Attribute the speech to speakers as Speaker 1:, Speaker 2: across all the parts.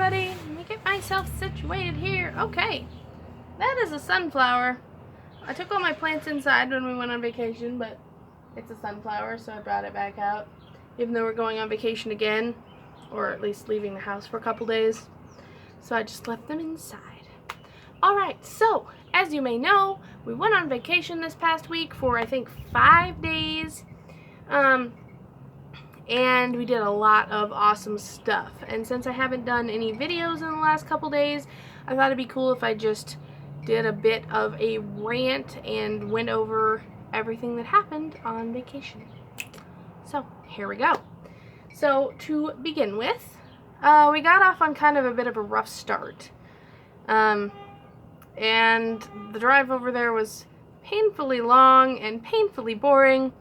Speaker 1: everybody. Let me get myself situated here. Okay, that is a sunflower. I took all my plants inside when we went on vacation, but it's a sunflower, so I brought it back out. Even though we're going on vacation again, or at least leaving the house for a couple days. So I just left them inside. Alright, so, as you may know, we went on vacation this past week for, I think, 5 days. And we did a lot of awesome stuff. And since I haven't done any videos in the last couple days, I thought it'd be cool if I just did a bit of a rant and went over everything that happened on vacation. So, here we go. So, to begin with, we got off on kind of a bit of a rough start. And the drive over there was painfully long and painfully boring.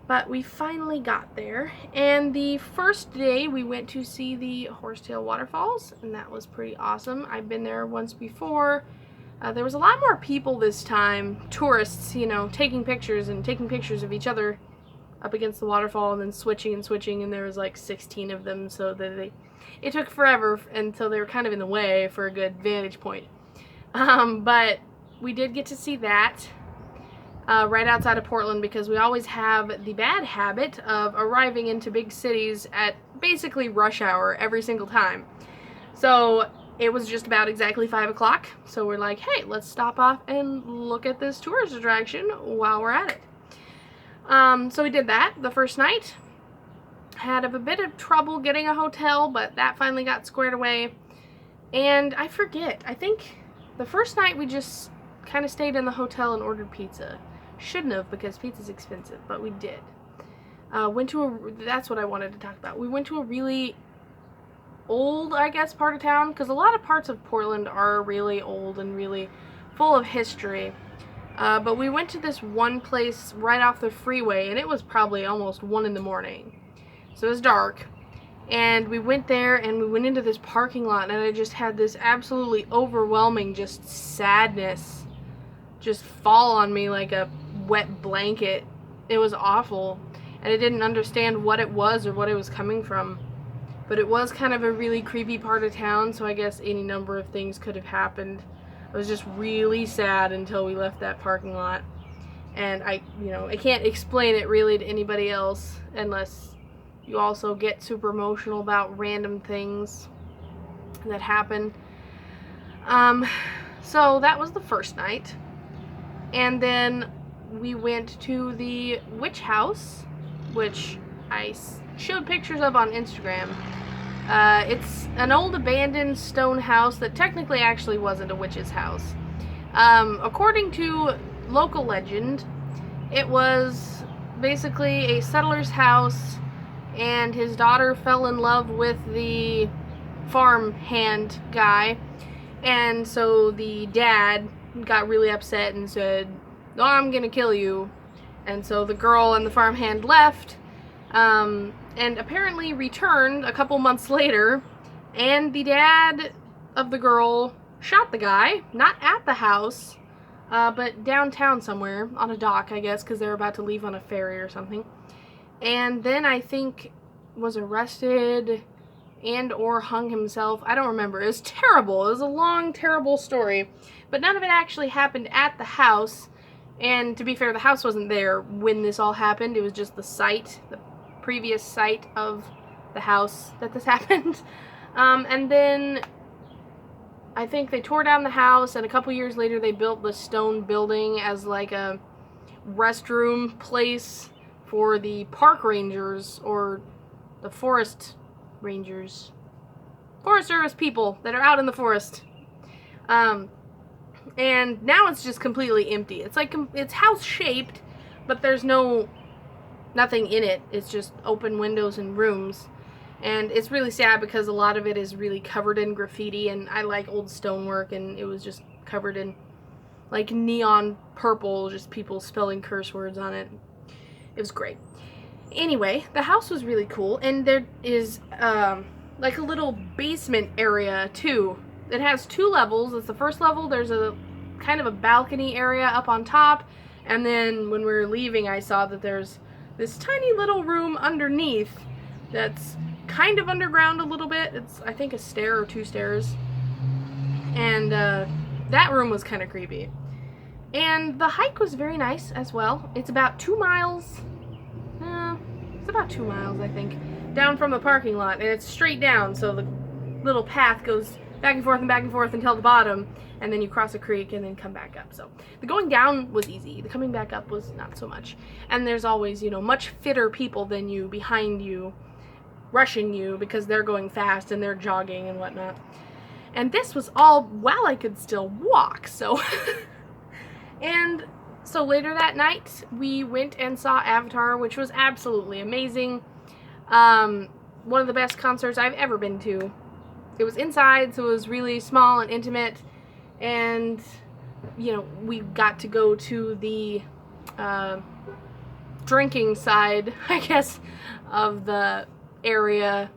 Speaker 1: But we finally got there, and the first day we went to see the Horsetail Waterfalls, and that was pretty awesome. I've been there once before. There was a lot more people this time, tourists, you know, taking pictures of each other up against the waterfall and then switching, and there was like 16 of them, so that it took forever until they were kind of in the way for a good vantage point. But we did get to see that. Right outside of Portland, because we always have the bad habit of arriving into big cities at basically rush hour every single time. So it was just about exactly 5 o'clock, so we're like, hey, let's stop off and look at this tourist attraction while we're at it. So we did that the first night. Had a bit of trouble getting a hotel, but that finally got squared away. And I forget, I think the first night we just kind of stayed in the hotel and ordered pizza. Shouldn't have, because pizza's expensive, but we did. That's what I wanted to talk about. We went to a really old, I guess, part of town, because a lot of parts of Portland are really old and really full of history. But we went to this one place right off the freeway, and it was probably almost 1 in the morning. So it was dark. And we went there, and we went into this parking lot, and I just had this absolutely overwhelming just sadness just fall on me like a wet blanket. It was awful, and I didn't understand what it was or what it was coming from. But it was kind of a really creepy part of town, so I guess any number of things could have happened. I was just really sad until we left that parking lot. And I can't explain it really to anybody else unless you also get super emotional about random things that happen. So that was the first night. And then we went to the witch house, which I showed pictures of on Instagram. It's an old abandoned stone house that technically actually wasn't a witch's house. According to local legend, it was basically a settler's house, and his daughter fell in love with the farm hand guy, and so the dad got really upset and said, "Oh, I'm gonna kill you." And so the girl and the farmhand left, and apparently returned a couple months later, and the dad of the girl shot the guy, not at the house, but downtown somewhere, on a dock, I guess, because they were about to leave on a ferry or something. And then I think was arrested and or hung himself. I don't remember. It was terrible. It was a long, terrible story. But none of it actually happened at the house. And to be fair, the house wasn't there when this all happened. It was just the site, the previous site of the house that this happened. And then I think they tore down the house, and a couple years later they built the stone building as like a restroom place for the park rangers, or the forest rangers, Forest Service people that are out in the forest. And now it's just completely empty. It's like, it's house shaped, but there's nothing in it. It's just open windows and rooms. And it's really sad because a lot of it is really covered in graffiti, and I like old stonework, and it was just covered in like neon purple, just people spelling curse words on it. It was great. Anyway, the house was really cool, and there is like a little basement area too. It has 2 levels. It's the first level. There's a kind of a balcony area up on top, and then when we were leaving I saw that there's this tiny little room underneath that's kind of underground a little bit. It's, I think, a stair or 2 stairs. And that room was kind of creepy. And the hike was very nice as well. It's about 2 miles. It's about 2 miles, I think, down from the parking lot. And it's straight down, so the little path goes back and forth until the bottom. And then you cross a creek and then come back up. So the going down was easy. The coming back up was not so much. And there's always, you know, much fitter people than you behind you, rushing you because they're going fast and they're jogging and whatnot. And this was all while I could still walk, so... And so later that night, we went and saw Avatar, which was absolutely amazing. One of the best concerts I've ever been to. It was inside, so it was really small and intimate. And, you know, we got to go to the drinking side, I guess, of the area.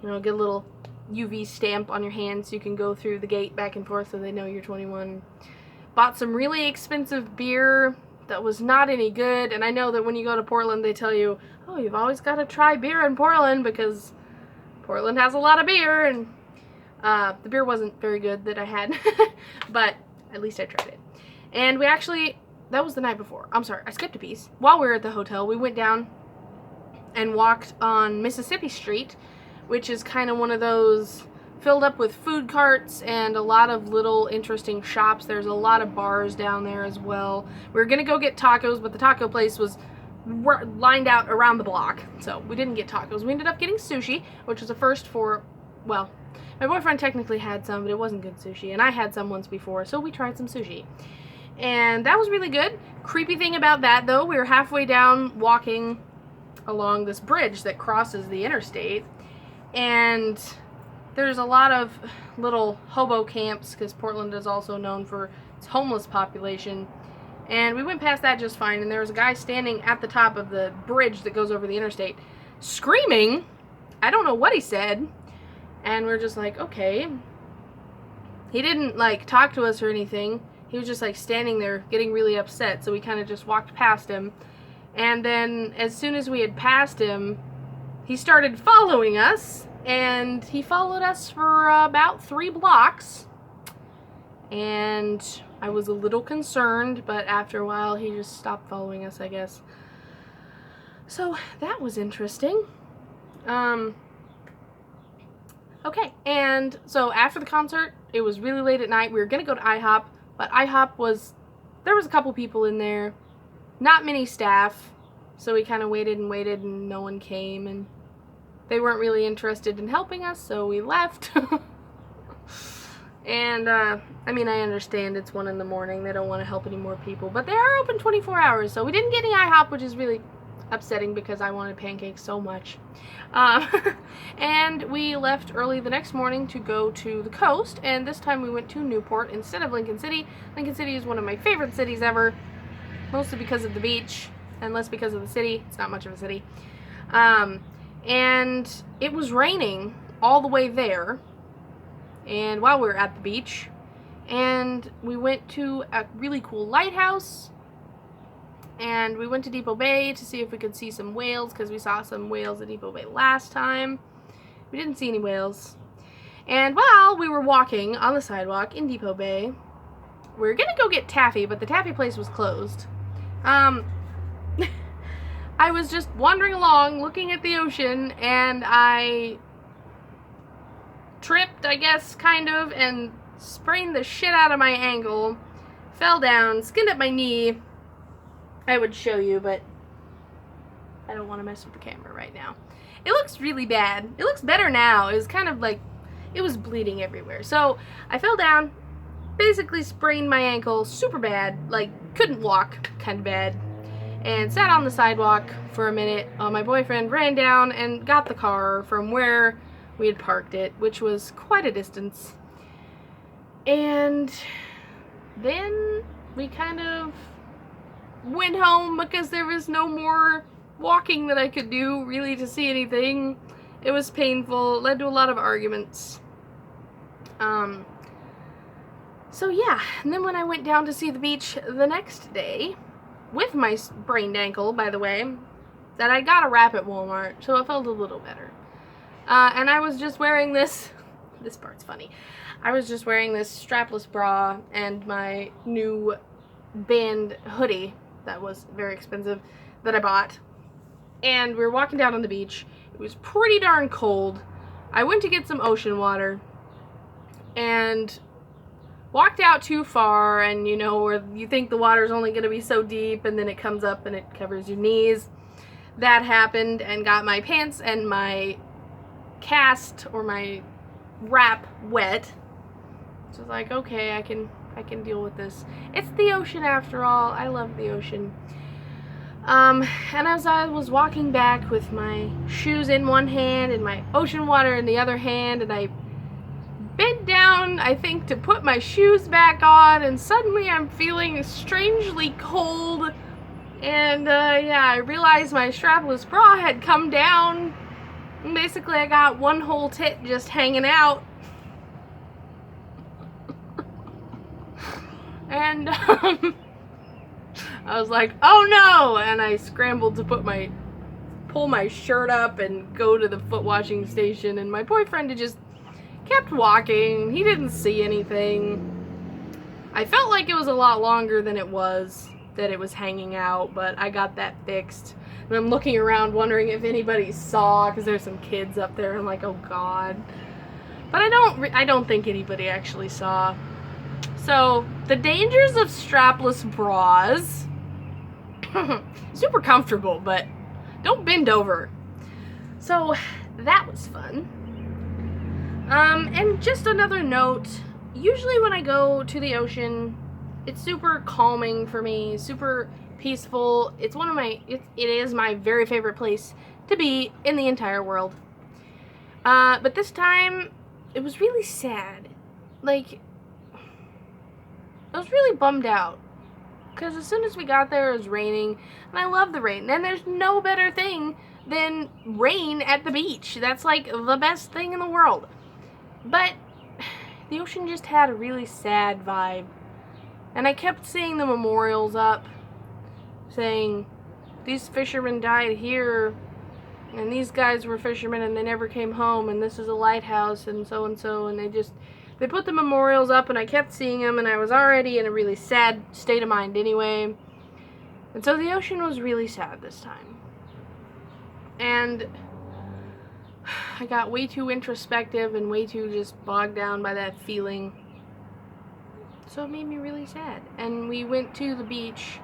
Speaker 1: You know, get a little UV stamp on your hand so you can go through the gate back and forth so they know you're 21. Bought some really expensive beer that was not any good, and I know that when you go to Portland they tell you, oh, you've always got to try beer in Portland because Portland has a lot of beer, and the beer wasn't very good that I had, but at least I tried it. And we actually, that was the night before. I'm sorry, I skipped a piece. While we were at the hotel, we went down and walked on Mississippi Street, which is kind of one of those filled up with food carts and a lot of little interesting shops. There's a lot of bars down there as well. We were gonna go get tacos, but the taco place was lined out around the block, so we didn't get tacos. We ended up getting sushi, which was a first for, well, my boyfriend technically had some, but it wasn't good sushi, and I had some once before, so we tried some sushi. And that was really good. Creepy thing about that, though, we were halfway down walking along this bridge that crosses the interstate, and there's a lot of little hobo camps, because Portland is also known for its homeless population. And we went past that just fine, and there was a guy standing at the top of the bridge that goes over the interstate, screaming. I don't know what he said. And we're just like, okay. He didn't, like, talk to us or anything. He was just, like, standing there getting really upset, so we kind of just walked past him. And then, as soon as we had passed him, he started following us. And he followed us for about 3 blocks, and I was a little concerned, but after a while he just stopped following us, I guess. So that was interesting. Okay, and so after the concert, it was really late at night. We were gonna go to IHOP, but IHOP there was a couple people in there, not many staff, so we kind of waited and no one came, and they weren't really interested in helping us, so we left. And, I mean, I understand it's 1 in the morning. They don't want to help any more people. But they are open 24 hours, so we didn't get any IHOP, which is really upsetting because I wanted pancakes so much. And we left early the next morning to go to the coast, and this time we went to Newport instead of Lincoln City. Lincoln City is one of my favorite cities ever, mostly because of the beach, and less because of the city. It's not much of a city. And it was raining all the way there, and while we were at the beach, and we went to a really cool lighthouse, and we went to Depot Bay to see if we could see some whales, because we saw some whales at Depot Bay last time. We didn't see any whales. And while we were walking on the sidewalk in Depot Bay, we were gonna go get taffy, but the taffy place was closed. I was just wandering along, looking at the ocean, and I tripped, I guess, kind of, and sprained the shit out of my ankle, fell down, skinned up my knee. I would show you, but I don't want to mess with the camera right now. It looks really bad. It looks better now. It was kind of like, it was bleeding everywhere. So, I fell down, basically sprained my ankle super bad, like, couldn't walk kind of bad, and sat on the sidewalk for a minute. My boyfriend ran down and got the car from where we had parked it, which was quite a distance. And then we kind of went home because there was no more walking that I could do really to see anything. It was painful. It led to a lot of arguments. So yeah, and then when I went down to see the beach the next day, with my sprained ankle, by the way, that I got a wrap at Walmart, so it felt a little better. And I was just wearing this, this part's funny. I was just wearing this strapless bra and my new band hoodie that was very expensive that I bought. And we were walking down on the beach. It was pretty darn cold. I went to get some ocean water and walked out too far, and you know, where you think the water's only going to be so deep and then it comes up and it covers your knees. That happened and got my pants and my cast or my wrap wet. So I was like, okay, I can deal with this. It's the ocean after all. I love the ocean. And as I was walking back with my shoes in one hand and my ocean water in the other hand, and I bent down, I think, to put my shoes back on, and suddenly I'm feeling strangely cold. And yeah, I realized my strapless bra had come down. And basically, I got one whole tit just hanging out. And I was like, oh no! And I scrambled to pull my shirt up and go to the foot washing station, and my boyfriend had just kept walking. He didn't see anything. I felt like it was a lot longer than it was, that it was hanging out, but I got that fixed. And I'm looking around wondering if anybody saw, because there's some kids up there. I'm like, oh god. But I don't think anybody actually saw. So, the dangers of strapless bras. Super comfortable, but don't bend over. So, that was fun. And just another note, usually when I go to the ocean, it's super calming for me, super peaceful. It's one of it is my very favorite place to be in the entire world. But this time, it was really sad. Like, I was really bummed out. Because as soon as we got there, it was raining. And I love the rain. And there's no better thing than rain at the beach. That's like the best thing in the world. But the ocean just had a really sad vibe. And I kept seeing the memorials up saying, these fishermen died here, and these guys were fishermen and they never came home, and this is a lighthouse, and so, and they put the memorials up, and I kept seeing them, and I was already in a really sad state of mind anyway. And so the ocean was really sad this time. And I got way too introspective and way too just bogged down by that feeling. So it made me really sad. And we went to the beach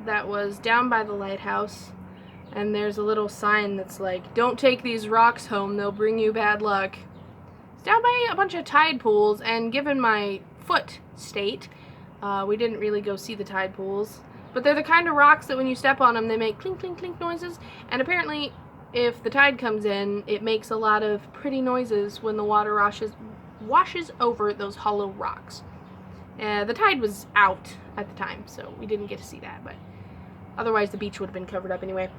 Speaker 1: that was down by the lighthouse, and there's a little sign that's like, don't take these rocks home, they'll bring you bad luck. It's down by a bunch of tide pools, and given my foot state, we didn't really go see the tide pools. But they're the kind of rocks that when you step on them, they make clink, clink, clink noises. And apparently, if the tide comes in, it makes a lot of pretty noises when the water washes over those hollow rocks. The tide was out at the time, so we didn't get to see that, but otherwise the beach would have been covered up anyway.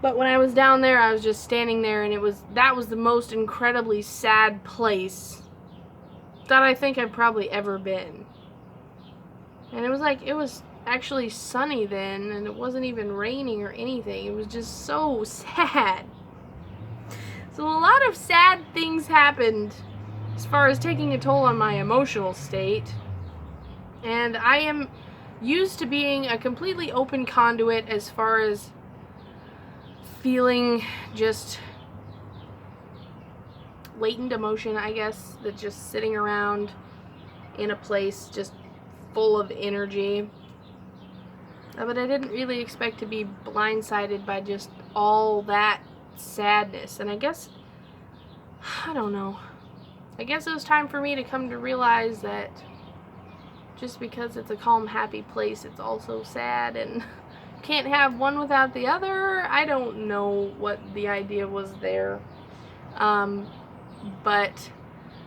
Speaker 1: But when I was down there, I was just standing there, and that was the most incredibly sad place that I think I've probably ever been. And it was actually sunny then, and it wasn't even raining or anything. It was just so sad. So a lot of sad things happened as far as taking a toll on my emotional state. And I am used to being a completely open conduit as far as feeling just latent emotion, I guess, that's just sitting around in a place just full of energy. But I didn't really expect to be blindsided by just all that sadness. And I guess, I don't know. I guess it was time for me to come to realize that just because it's a calm, happy place, it's also sad, and can't have one without the other. I don't know what the idea was there. But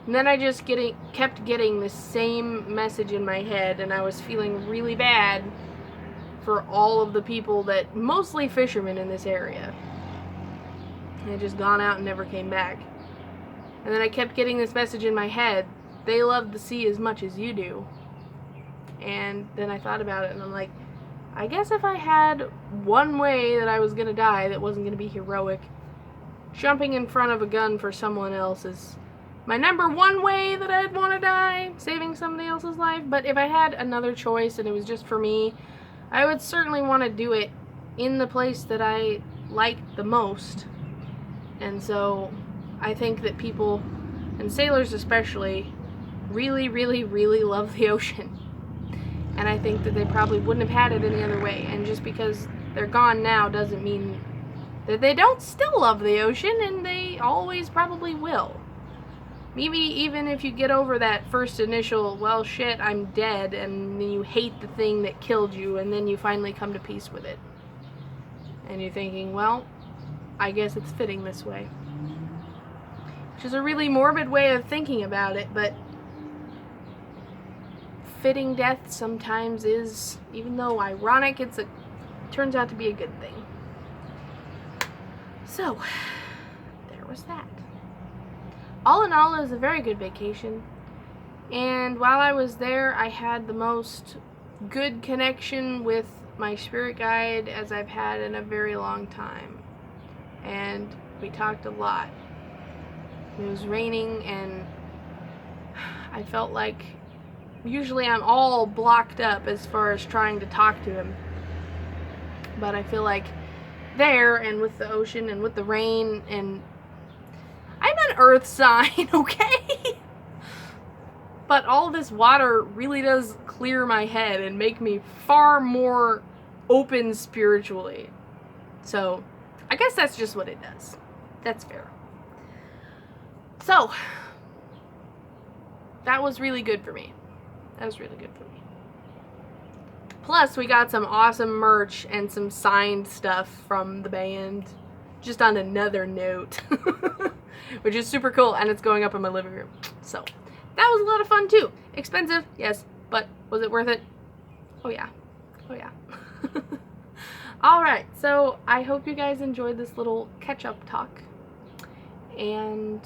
Speaker 1: then I just kept getting the same message in my head, and I was feeling really bad for all of the people mostly fishermen in this area. They had just gone out and never came back. And then I kept getting this message in my head, they love the sea as much as you do. And then I thought about it, and I'm like, I guess if I had one way that I was going to die that wasn't going to be heroic, jumping in front of a gun for someone else is my number one way that I'd want to die, saving somebody else's life. But if I had another choice and it was just for me, I would certainly want to do it in the place that I like the most. And so I think that people, and sailors especially, really, really, really love the ocean. And I think that they probably wouldn't have had it any other way. And just because they're gone now doesn't mean that they don't still love the ocean, and they always probably will. Maybe even if you get over that first initial, well, shit, I'm dead, and then you hate the thing that killed you, and then you finally come to peace with it. And you're thinking, well, I guess it's fitting this way. Which is a really morbid way of thinking about it, but fitting death sometimes is, even though ironic, it turns out to be a good thing. So, there was that. All in all, it was a very good vacation. And while I was there, I had the most good connection with my spirit guide as I've had in a very long time. And we talked a lot. It was raining, and I felt like usually I'm all blocked up as far as trying to talk to him. But I feel like there, and with the ocean and with the rain, and I'm an earth sign, okay? But all this water really does clear my head and make me far more open spiritually. So, I guess that's just what it does. That's fair. So, that was really good for me. That was really good for me. Plus, we got some awesome merch and some signed stuff from the band. Just on another note. Which is super cool, and it's going up in my living room. So, that was a lot of fun too. Expensive, yes, but was it worth it? Oh yeah. Oh yeah. Alright, so I hope you guys enjoyed this little catch-up talk. And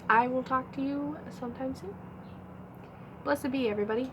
Speaker 1: I will talk to you sometime soon. Blessed be, everybody.